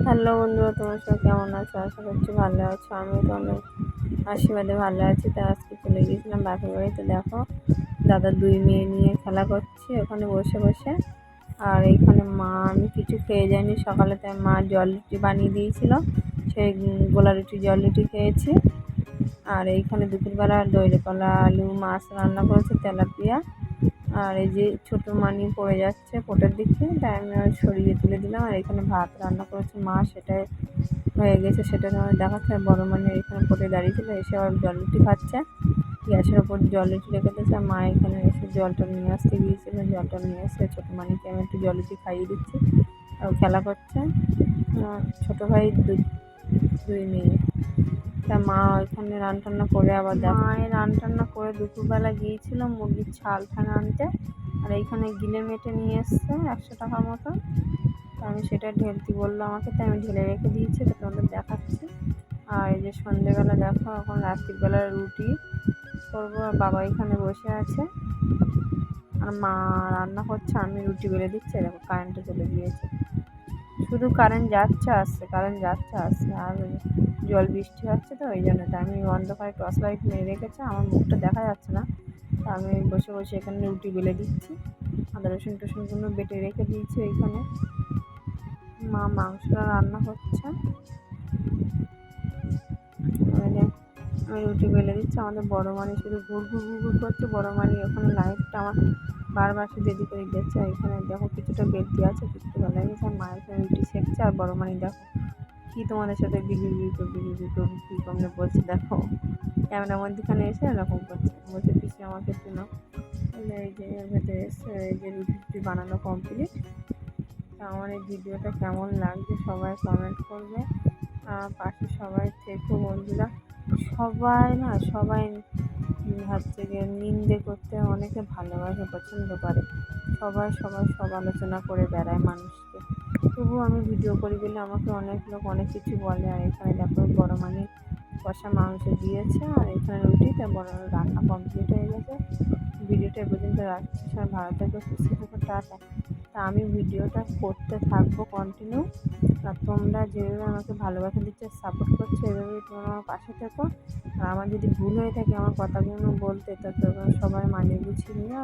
Hello বন্ধুরা, তোমার সব কেমন আছো? আশা করছি ভালো আছো। আমি তো অনেক আশীর্বাদে ভালো আছি। তা আজকে চলে গিয়েছিলাম বাপের বাড়িতে। দেখো, দাদা দুই মেয়ে নিয়ে খেলা করছে ওখানে বসে বসে। আর এইখানে মা, আমি কিছু খেয়ে যাইনি সকালে, তাই মা জল রুটি বানিয়ে দিয়েছিল, সেই গোলা রুটি জল রুটি খেয়েছি। আর এইখানে দুপুরবেলা দইলে কলা আলু মাছ রান্না করেছে, তেলাপিয়া। আর এই যে ছোটো মানি পড়ে যাচ্ছে পোটের দিকে, তাই আমি আর সরিয়ে তুলে দিলাম। আর এখানে ভাত রান্না করেছে মা, সেটাই হয়ে গেছে, সেটা তোমার দেখাচ্ছে। আর বড় মানি এখানে পটে দাঁড়িয়েছিল, এসে আবার জল রুটি খাচ্ছে, গ্যাসের ওপর জল রুটি রেখে দিয়েছে। আর মা এখানে এসে জলটা নিয়ে আসতে গিয়েছিল, জলটা নিয়ে এসে ছোটো মানিকে আমি একটু জল রুটি খাইয়ে দিচ্ছি। আর খেলা করছে। ছোটো ভাই দুই মেয়ে। তা মা ওইখানে রান্না করে আবার মায়ের রান্না করে দুপুরবেলা গিয়েছিল মুরগির ছাল ঠানা আনতে। আর এইখানে গিলে মেটে নিয়ে এসছে 100 টাকা মতো। তো আমি সেটা ঢেলতে বললো আমাকে, তাই আমি ঢেলে রেখে দিয়েছি, তো তোমাদের দেখাচ্ছি। আর এই যে সন্ধেবেলা দেখো, এখন রাত্রিবেলা রুটি করবো। আর বাবা এখানে বসে আছে, আর মা রান্না করছে, আমি রুটি বেলে দিচ্ছি। দেখো কারেন্টটা চলে গিয়েছে, শুধু কারেন্ট যাচ্ছে আসছে, কারেন্ট যাচ্ছে আসছে। আর জল বৃষ্টি হচ্ছে তো ওই জন্য। তাই আমি অন্ধকারে টর্চ লাইট মেরে রেখেছে, আমার মুখটা দেখা যাচ্ছে না। তা আমি বসে বসে এখানে রুটি বেলে দিচ্ছি। আদা রসুন টসুনগুলো বেটে রেখে দিয়েছি এইখানে। মা মাংসটা রান্না করছে, আমি রুটি বেলে দিচ্ছি। আমাদের বড় মানি শুধু ঘুর ঘুর ঘুর ঘুর করছে। বড় মানি ওখানে লাইটটা আমার বারবার সে দেরি করে দিচ্ছে। এখানে দেখো কিছুটা বেলতি আছে, কিছুটা বেলা গেছে। আর মায়ের এখানে রুটি সেঁকছে। আর বড় মানি দেখো কি তোমাদের সাথে বিড়ি কী কমনে বলছে। দেখো ক্যামেরার মধ্যেখানে এসে এরকম করছে, বলছে পিছিয়ে আমাকে শুনো। এই যে এর ভেতরে এসে এই যে রুটি বানানো কমপ্লিট। তা আমার এই ভিডিওটা কেমন লাগছে সবাই কমেন্ট করবে। পাশে সবাই থেকো বন্ধুরা। সবাই হচ্ছে গিয়ে নিন্দে করতে অনেকে ভালোবাসে, পছন্দ করে। সব আলোচনা করে বেড়ায় মানুষকে। তবুও আমি ভিডিও করি বলে আমাকে অনেক লোক অনেক কিছু বলে। আর এখানে দেখো বড় মানি কষা মাংস দিয়েছে, আর এখানে রুটিটা বড় রান্না কমপ্লিট হয়ে গেছে। ভিডিওটা এ পর্যন্ত রাখছি। সবাই ভালো থাকবে, সুস্থ থাকো, টাটা। তা আমি ভিডিওটা করতে থাকবো কন্টিনিউ। আর তোমরা যেভাবে আমাকে ভালোবাসা দিচ্ছ, সাপোর্ট করছো, এভাবেই তোমরা আমার পাশে থেকো। আর আমার যদি ভুল হয়ে থাকে আমার কথাগুলো বলতে, তা তোমরা সবাই মানিয়ে গুছিয়ে নিও।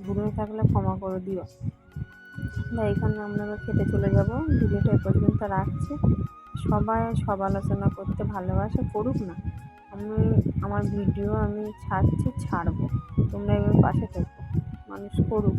ভুল হয়ে থাকলে ক্ষমা করে দিও। না, এখানে আমরা এবার খেতে চলে যাব। ভিডিওটা এ পর্যন্ত রাখছি। সবাই সব আলোচনা করতে ভালোবাসে, করুক না। আমি আমার ভিডিও আমি ছাড়বো, তোমরা এবার পাশে থেকো, মানুষ করুক।